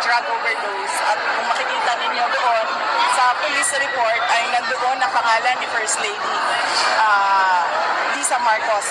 drug overdose. At kung makikita ninyo doon, sa police report ay nandoon ang pangalan ni First Lady Lisa Marcos.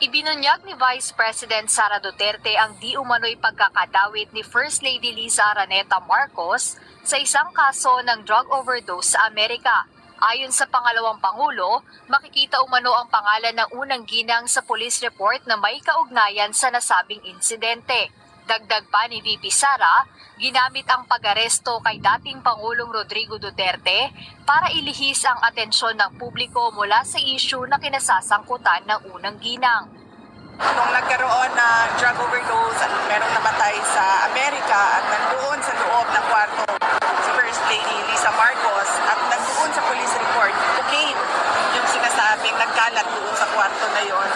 Ibinunyag ni Vice President Sara Duterte ang di umano'y pagkakadawit ni First Lady Liza Araneta Marcos sa isang kaso ng drug overdose sa Amerika. Ayon sa pangalawang Pangulo, makikita umano ang pangalan ng unang ginang sa police report na may kaugnayan sa nasabing insidente. Dagdag pa ni VP Sara, ginamit ang pag-aresto kay dating Pangulong Rodrigo Duterte para ilihis ang atensyon ng publiko mula sa issue na kinasasangkutan ng unang ginang. Nung nagkaroon ng drug overdose at merong namatay sa Amerika at nandoon sa loob ng kwarto si First Lady Lisa Marcos at nandoon sa police report, cocaine yung sinasabing nagkalat doon sa kwarto na yon,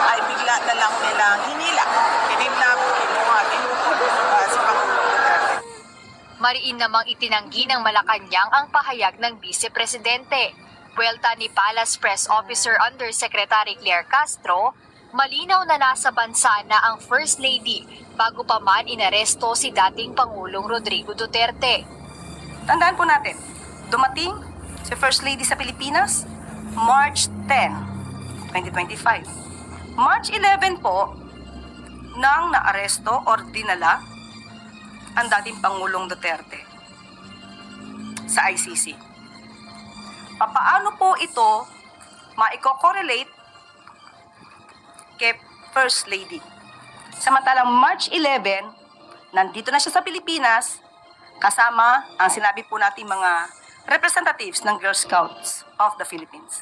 ay bigla na lang nilang hinila, kinidnap, kinuha, inukod si Pangulong Duterte. Mariin namang itinanggi ng Malacanang ang pahayag ng Vice Presidente. Buwelta ni Palace Press Officer Undersecretary Claire Castro, malinaw na nasa bansa na ang First Lady bago pa man inaresto si dating Pangulong Rodrigo Duterte. Tandaan po natin, dumating si First Lady sa Pilipinas March 10, 2025. March 11 po, nang naaresto or dinala ang dating Pangulong Duterte sa ICC. Paano po ito maiko-correlate kay First Lady? Samantalang March 11, nandito na siya sa Pilipinas, kasama ang sinabi po natin mga representatives ng Girl Scouts of the Philippines.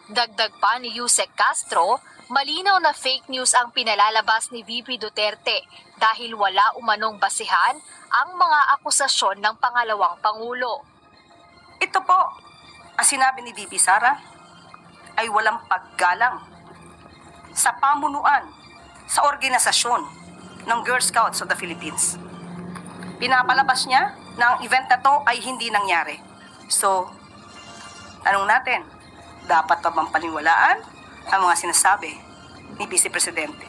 Dagdag pa ni Yusek Castro, malinaw na fake news ang pinalalabas ni VP Duterte dahil wala umanong basihan ang mga akusasyon ng pangalawang Pangulo. Ito po, ang sinabi ni VP Sara, ay walang paggalang sa pamunuan, sa organisasyon ng Girl Scouts of the Philippines. Pinapalabas niya na ang event na to ay hindi nangyari. So, tanong natin, dapat pa bang paniwalaan ang mga sinasabi ni Vice Presidente?